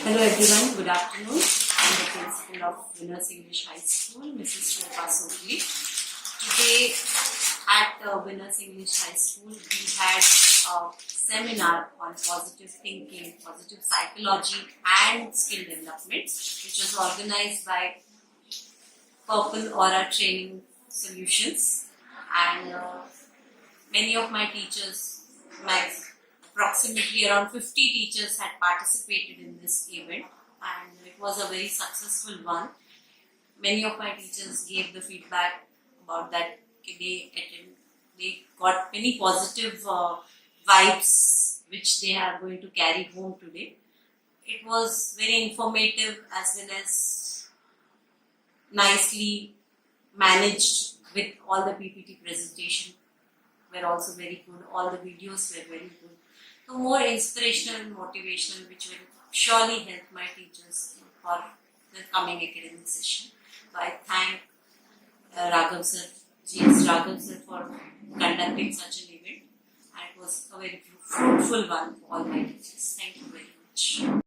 Hello everyone, good afternoon. I am the principal of Winners English High School, Mrs.Jayeshree. Today at Winners English High School we had a seminar on positive thinking, positive psychology and skill development, which was organized by PURPLEAURA Training Solutions, and many of my teachers, approximately around 50 teachers had participated in this event, and it was a very successful one. Many of my teachers gave the feedback about that they got many positive vibes which they are going to carry home today. It was very informative as well as nicely managed, with all the PPT presentation were also very good, all the videos were very good. So more inspirational and motivational, which will surely help my teachers for the coming academic session. So I thank Raghav sir, Raghav sir, for conducting such an event, and it was a very fruitful one for all my teachers. Thank you very much.